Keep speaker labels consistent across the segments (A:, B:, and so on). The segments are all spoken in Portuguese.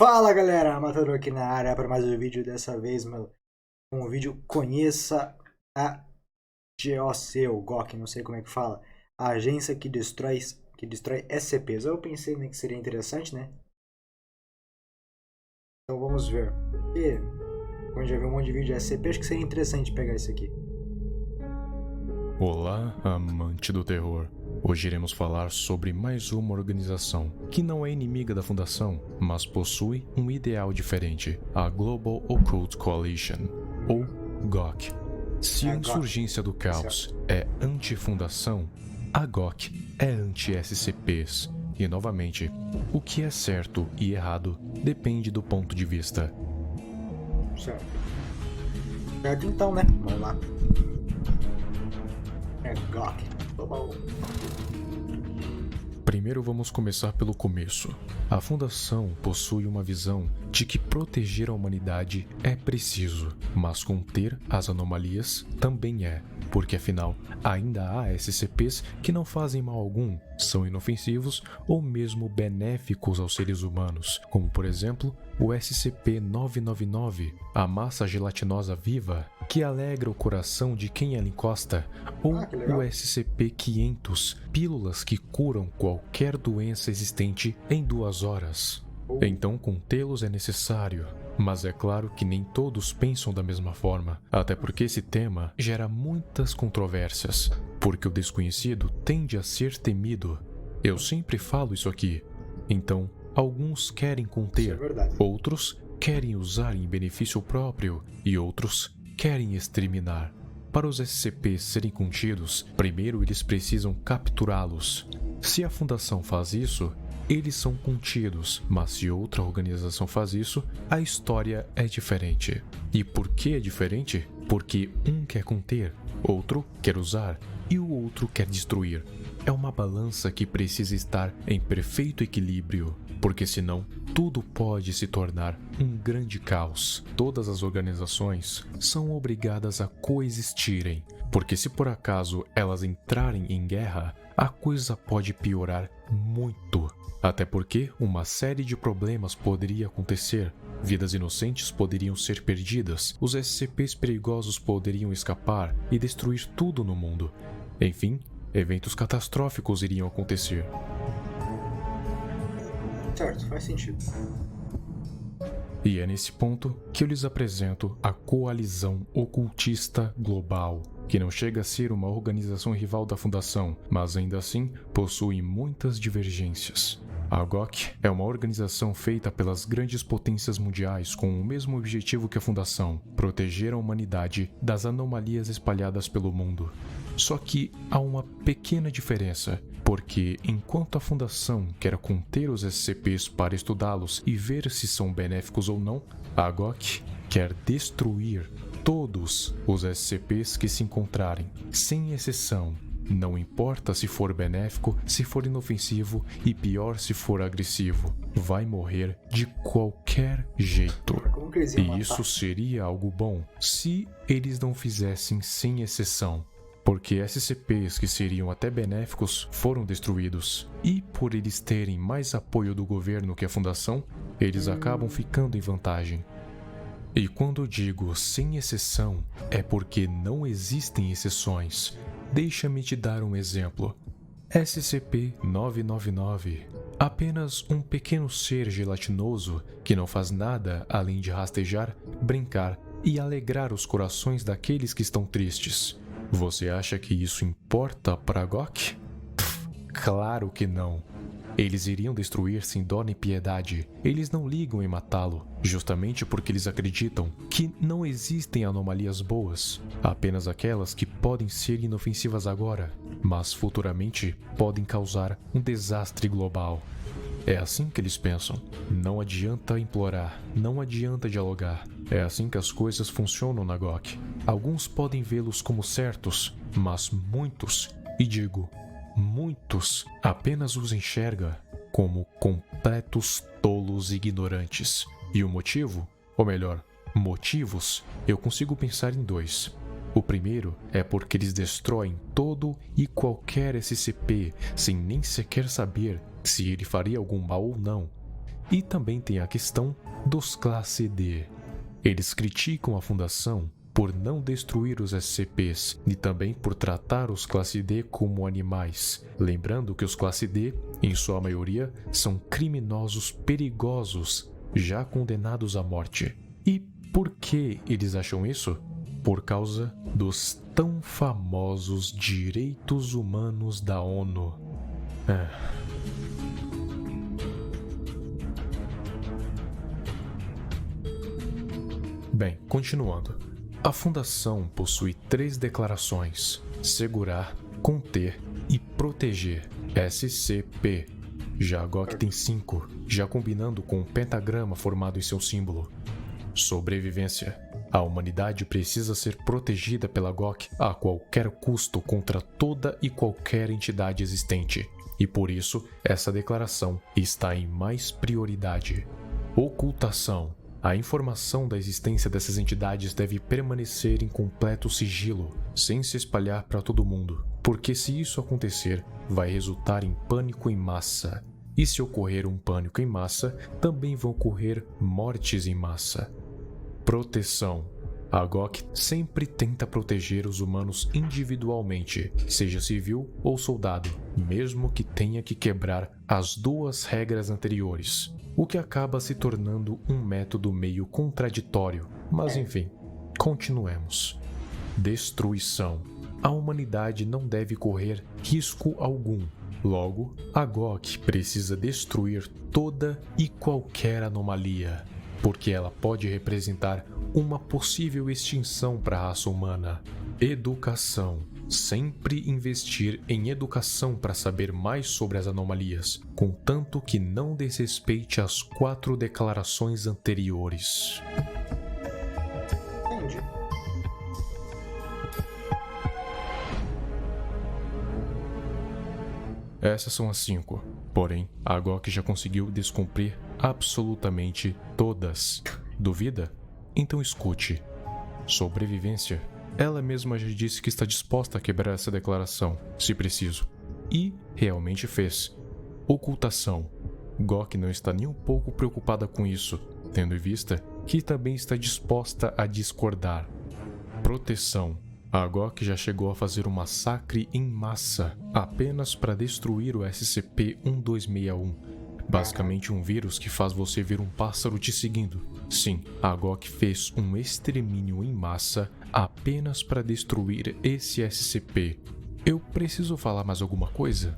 A: Fala galera, Matador aqui na área para mais um vídeo. Dessa vez, um vídeo Conheça a GOC, ou GOC, não sei como é que fala, a agência que destrói SCPs. Eu pensei, né, que seria interessante, né? Então vamos ver. E, como já viu um monte de vídeo de SCP, acho que seria interessante pegar esse aqui.
B: Olá, amante do terror. Hoje iremos falar sobre mais uma organização que não é inimiga da Fundação, mas possui um ideal diferente, a Global Occult Coalition, ou GOC. Se a insurgência do caos é anti-fundação, a GOC é anti-SCPs. E novamente, o que é certo e errado depende do ponto de vista.
A: Certo. Certo então, né? Vamos lá. É GOC. Tá bom.
B: Primeiro vamos começar pelo começo. A Fundação possui uma visão de que proteger a humanidade é preciso, mas conter as anomalias também é, porque afinal ainda há SCPs que não fazem mal algum, são inofensivos ou mesmo benéficos aos seres humanos, como por exemplo o SCP-999, a massa gelatinosa viva que alegra o coração de quem ela encosta, ou o SCP-500, pílulas que curam qualquer doença existente em 2 horas. Então contê-los é necessário, mas é claro que nem todos pensam da mesma forma, até porque esse tema gera muitas controvérsias, porque o desconhecido tende a ser temido. Eu sempre falo isso aqui. Então, alguns querem conter, outros querem usar em benefício próprio e outros querem exterminar. Para os SCPs serem contidos, primeiro eles precisam capturá-los. Se a Fundação faz isso, eles são contidos, mas se outra organização faz isso, a história é diferente. E por que é diferente? Porque um quer conter, outro quer usar e o outro quer destruir. É uma balança que precisa estar em perfeito equilíbrio, porque senão tudo pode se tornar um grande caos. Todas as organizações são obrigadas a coexistirem, porque se por acaso elas entrarem em guerra, a coisa pode piorar muito. Até porque uma série de problemas poderia acontecer, vidas inocentes poderiam ser perdidas, os SCPs perigosos poderiam escapar e destruir tudo no mundo. Enfim, eventos catastróficos iriam acontecer.
A: Certo, faz sentido.
B: E é nesse ponto que eu lhes apresento a Coalizão Ocultista Global, que não chega a ser uma organização rival da Fundação, mas ainda assim possui muitas divergências. A GOC é uma organização feita pelas grandes potências mundiais com o mesmo objetivo que a Fundação: proteger a humanidade das anomalias espalhadas pelo mundo. Só que há uma pequena diferença, porque enquanto a Fundação quer conter os SCPs para estudá-los e ver se são benéficos ou não, a GOC quer destruir todos os SCPs que se encontrarem, sem exceção. Não importa se for benéfico, se for inofensivo e pior se for agressivo. Vai morrer de qualquer jeito. E isso seria algo bom se eles não fizessem sem exceção. Porque SCPs que seriam até benéficos foram destruídos. E por eles terem mais apoio do governo que a Fundação, eles acabam ficando em vantagem. E quando digo sem exceção, é porque não existem exceções. Deixa-me te dar um exemplo. SCP-999. Apenas um pequeno ser gelatinoso que não faz nada além de rastejar, brincar e alegrar os corações daqueles que estão tristes. Você acha que isso importa para a GOC? Claro que não. Eles iriam destruir sem dó nem piedade. Eles não ligam em matá-lo, justamente porque eles acreditam que não existem anomalias boas, apenas aquelas que podem ser inofensivas agora, mas futuramente podem causar um desastre global. É assim que eles pensam. Não adianta implorar, não adianta dialogar. É assim que as coisas funcionam na GOC. Alguns podem vê-los como certos, mas muitos, e digo, muitos, apenas os enxerga como completos tolos e ignorantes. E o motivo, ou melhor, motivos, eu consigo pensar em 2. O primeiro é porque eles destroem todo e qualquer SCP sem nem sequer saber se ele faria algum mal ou não. E também tem a questão dos classe D. Eles criticam a Fundação por não destruir os SCPs e também por tratar os classe D como animais. Lembrando que os classe D, em sua maioria, são criminosos perigosos, já condenados à morte. E por que eles acham isso? Por causa dos tão famosos direitos humanos da ONU. Bem, continuando. A Fundação possui 3 declarações: segurar, conter e proteger, SCP. Já a GOC tem 5, já combinando com o pentagrama formado em seu símbolo. Sobrevivência. A humanidade precisa ser protegida pela GOC a qualquer custo contra toda e qualquer entidade existente. E por isso, essa declaração está em mais prioridade. Ocultação. A informação da existência dessas entidades deve permanecer em completo sigilo, sem se espalhar para todo mundo, porque se isso acontecer, vai resultar em pânico em massa. E se ocorrer um pânico em massa, também vão ocorrer mortes em massa. Proteção. A GOC sempre tenta proteger os humanos individualmente, seja civil ou soldado, mesmo que tenha que quebrar as 2 regras anteriores, o que acaba se tornando um método meio contraditório. Mas enfim, continuemos. Destruição. A humanidade não deve correr risco algum. Logo, a GOC precisa destruir toda e qualquer anomalia, porque ela pode representar uma possível extinção para a raça humana. Educação. Sempre investir em educação para saber mais sobre as anomalias, contanto que não desrespeite as 4 declarações anteriores.
A: Entendi.
B: Essas são as 5, porém, a GOC já conseguiu descumprir absolutamente todas. Duvida? Então escute. Sobrevivência. Ela mesma já disse que está disposta a quebrar essa declaração, se preciso. E realmente fez. Ocultação. GOC não está nem um pouco preocupada com isso, tendo em vista que também está disposta a discordar. Proteção. A GOC já chegou a fazer um massacre em massa, apenas para destruir o SCP-1261. Basicamente um vírus que faz você ver um pássaro te seguindo. Sim, a GOC fez um extermínio em massa apenas para destruir esse SCP. Eu preciso falar mais alguma coisa?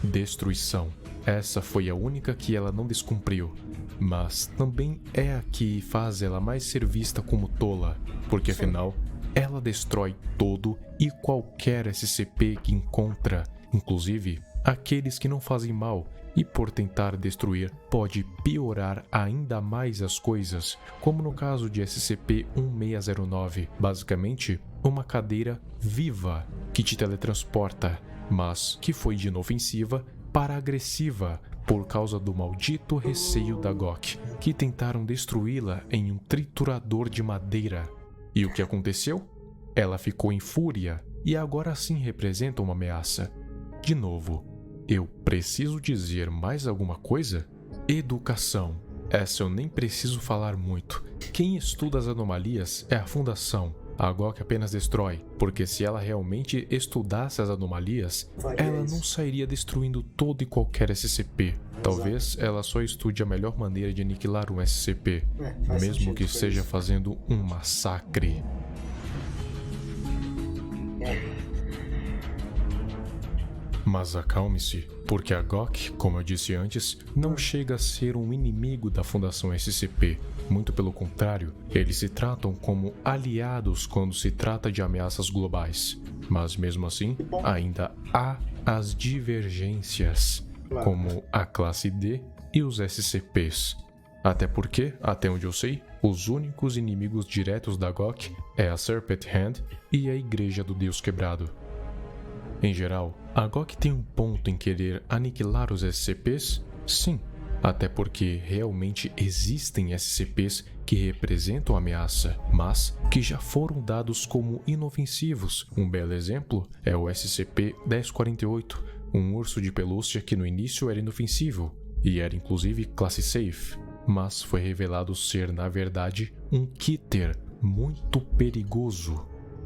B: Destruição. Essa foi a única que ela não descumpriu, mas também é a que faz ela mais ser vista como tola, porque afinal, ela destrói todo e qualquer SCP que encontra, inclusive aqueles que não fazem mal, e por tentar destruir pode piorar ainda mais as coisas, como no caso de SCP-1609, basicamente uma cadeira viva que te teletransporta, mas que foi de inofensiva para agressiva por causa do maldito receio da GOC, que tentaram destruí-la em um triturador de madeira. E o que aconteceu? Ela ficou em fúria e agora sim representa uma ameaça. De novo, eu preciso dizer mais alguma coisa? Educação. Essa eu nem preciso falar muito. Quem estuda as anomalias é a Fundação. A GOC apenas destrói, porque se ela realmente estudasse as anomalias, ela não sairia destruindo todo e qualquer SCP. Talvez ela só estude a melhor maneira de aniquilar um SCP, mesmo que seja fazendo um massacre. Mas acalme-se, porque a GOC, como eu disse antes, não chega a ser um inimigo da Fundação SCP. Muito pelo contrário, eles se tratam como aliados quando se trata de ameaças globais. Mas mesmo assim, ainda há as divergências, como a classe D e os SCPs. Até porque, até onde eu sei, os únicos inimigos diretos da GOC é a Serpent Hand e a Igreja do Deus Quebrado. Em geral, a GOC tem um ponto em querer aniquilar os SCPs? Sim, até porque realmente existem SCPs que representam ameaça, mas que já foram dados como inofensivos. Um belo exemplo é o SCP-1048, um urso de pelúcia que no início era inofensivo. e era inclusive classe safe, mas foi revelado ser, na verdade, um Keter muito perigoso.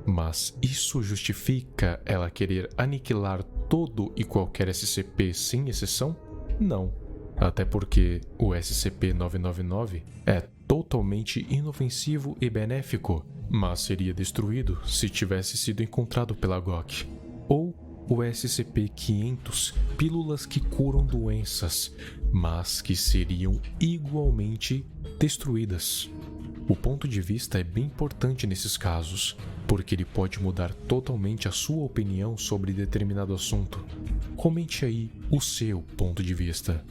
B: Mas isso justifica ela querer aniquilar todo e qualquer SCP sem exceção? Não. Até porque o SCP-999 é totalmente inofensivo e benéfico, mas seria destruído se tivesse sido encontrado pela GOC. Ou o SCP-500, pílulas que curam doenças, mas que seriam igualmente destruídas. O ponto de vista é bem importante nesses casos, porque ele pode mudar totalmente a sua opinião sobre determinado assunto. Comente aí o seu ponto de vista.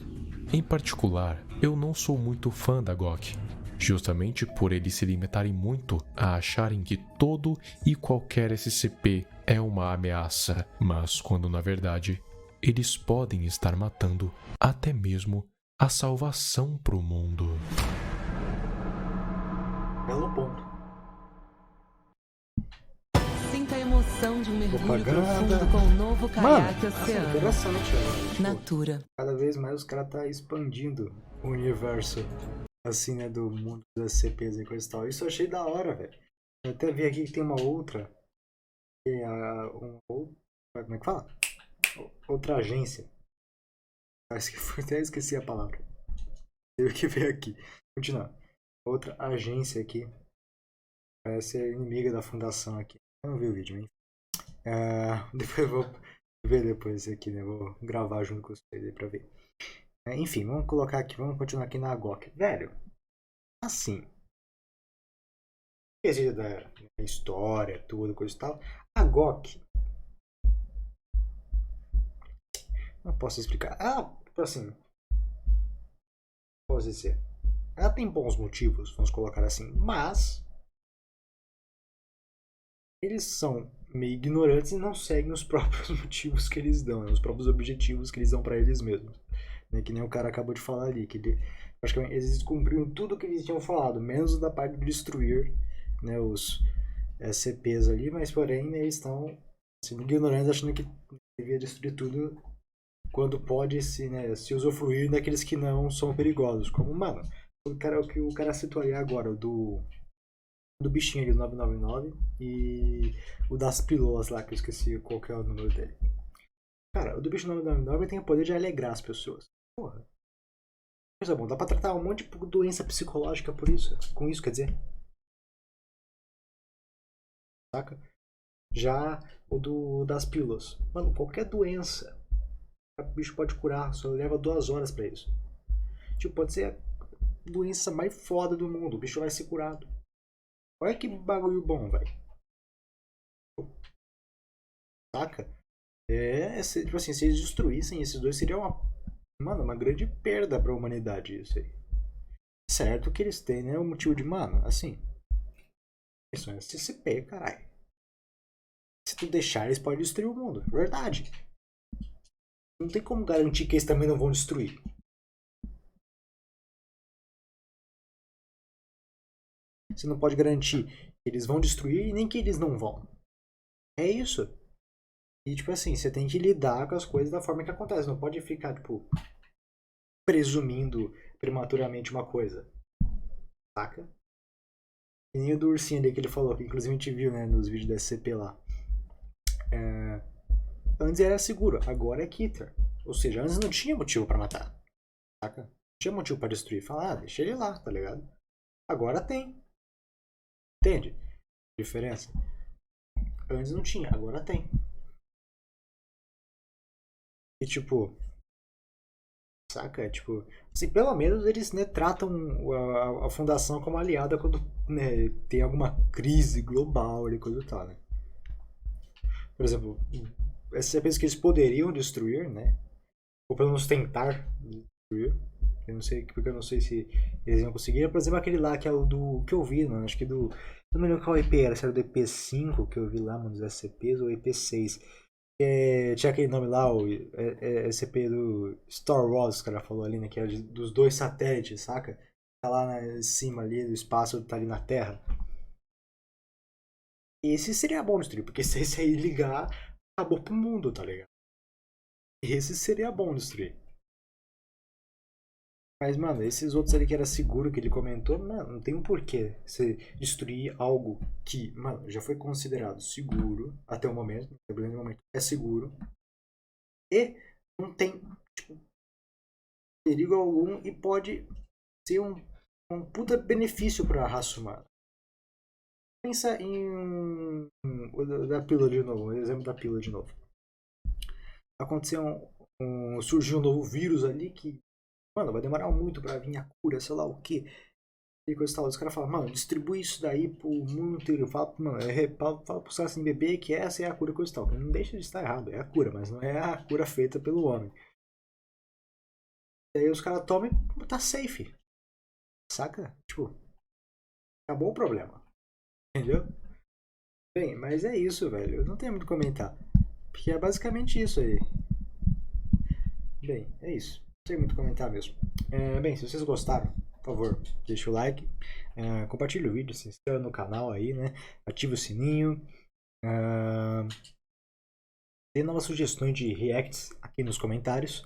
B: Em particular, eu não sou muito fã da GOC, justamente por eles se limitarem muito a acharem que todo e qualquer SCP é uma ameaça, mas quando na verdade eles podem estar matando até mesmo a salvação pro mundo.
A: Belo ponto.
C: Sinta a emoção de um mergulho
A: Propaganda.
C: profundo com o novo caiaque
A: Mano,
C: oceano.
A: interessante, velho.
C: Natura.
A: Cada vez mais os caras tá expandindo o universo, assim, né, do mundo das SCPs e coisa e tal. Isso eu achei da hora, velho. Eu até vi aqui que tem uma outra, que é como é que fala? Outra agência. Até esqueci a palavra. Teve que ver aqui. Continuar. Outra agência aqui. Parece ser inimiga da fundação aqui. Eu não vi o vídeo, hein? Depois eu vou ver depois aqui, né? Vou gravar junto com vocês aí pra ver. Enfim, vamos colocar aqui, vamos continuar aqui na GOC. Velho, assim, quesito da história, tudo, coisa e tal. A GOC, não posso explicar. Assim, posso dizer, ela tem bons motivos, vamos colocar assim, mas eles são meio ignorantes e não seguem os próprios motivos que eles dão, né? Os próprios objetivos que eles dão pra eles mesmos. Né? Que nem o cara acabou de falar ali, que praticamente eles cumpriram tudo que eles tinham falado, menos da parte de destruir, né, os SCPs ali, mas porém, né, eles estão assim, ignorantes, achando que devia destruir tudo quando pode se usufruir daqueles que não são perigosos. Como, mano, o que o cara citou ali agora, do bichinho ali do 999 e o das pílulas lá, que eu esqueci qual que é o número dele. Cara, o do bicho 999 tem o poder de alegrar as pessoas. Porra. Coisa bom, dá pra tratar um monte de doença psicológica por isso. Com isso, quer dizer. Saca? Já o das pílulas. Mano, qualquer doença o bicho pode curar, só leva 2 horas pra isso. Tipo, pode ser a doença mais foda do mundo, o bicho vai ser curado. Olha que bagulho bom, velho. Saca? Tipo assim, se eles destruíssem esses dois, seria uma grande perda pra humanidade isso aí. Certo que eles têm, né, o motivo de, mano, assim, isso é SCP, caralho. Se tu deixar, eles podem destruir o mundo. Verdade. Não tem como garantir que eles também não vão destruir. Você não pode garantir que eles vão destruir e nem que eles não vão. É isso. E, tipo assim, você tem que lidar com as coisas da forma que acontece. Não pode ficar, tipo, presumindo prematuramente uma coisa. Saca? E nem o do ursinho ali que ele falou, que inclusive a gente viu, né, nos vídeos da SCP lá. Antes era seguro, agora é Keter. Ou seja, antes não tinha motivo pra matar. Saca? Não tinha motivo pra destruir. Falar, deixa ele lá, tá ligado? Agora tem. Entende? Diferença. Antes não tinha, agora tem. E tipo, saca? Tipo, assim, pelo menos eles, né, tratam a fundação como aliada quando, né, tem alguma crise global e coisa e tal, né? Por exemplo, SCPs que eles poderiam destruir, né? Ou pelo menos tentar destruir. Eu não sei, porque eu não sei se eles iam conseguir. Por exemplo, aquele lá que é o do que eu vi, mano. Acho que do. Não me lembro qual EP era, se era do EP5 que eu vi lá, mano, dos SCPs, ou EP6. Tinha aquele nome lá, o SCP do Star Wars, que o cara falou ali, né? Que era dos 2 satélites, saca? Tá lá em cima ali do espaço, tá ali na Terra. Esse seria bom destruir, porque se esse aí ligar, acabou pro mundo, tá ligado? Esse seria bom destruir. Mas, mano, esses outros ali que era seguro que ele comentou, mano, não tem um porquê você destruir algo que, mano, já foi considerado seguro até o momento, é seguro, e não tem, tipo, perigo algum e pode ser um puta benefício pra raça humana. Pensa em o da pílula de novo, o exemplo da pílula de novo. Aconteceu surgiu um novo vírus ali que, mano, vai demorar muito pra vir a cura, sei lá o que. E coisa e tal. Os caras falam, mano, distribui isso daí pro mundo inteiro. Fala, mano, fala pros caras assim, bebê, que essa é a cura, coisa e tal. Não deixa de estar errado, é a cura, mas não é a cura feita pelo homem. E aí os caras tomam e tá safe. Saca? Tipo, acabou o problema. Entendeu? Bem, mas é isso, velho. Eu não tenho muito o que comentar. Porque é basicamente isso aí. Bem, é isso. Não tem muito o que comentar mesmo. Bem, se vocês gostaram, por favor, deixa o like. Compartilha o vídeo, se inscreva no canal aí, né? Ativa o sininho. Dê novas sugestões de reacts aqui nos comentários.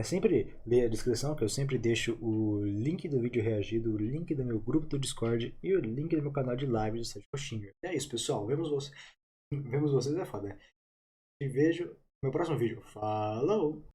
A: Sempre lê a descrição, que eu sempre deixo o link do vídeo reagido, o link do meu grupo do Discord e o link do meu canal de live do Sete Coxinha. É isso, pessoal. Vemos vocês, é foda. Te vejo no meu próximo vídeo. Falou!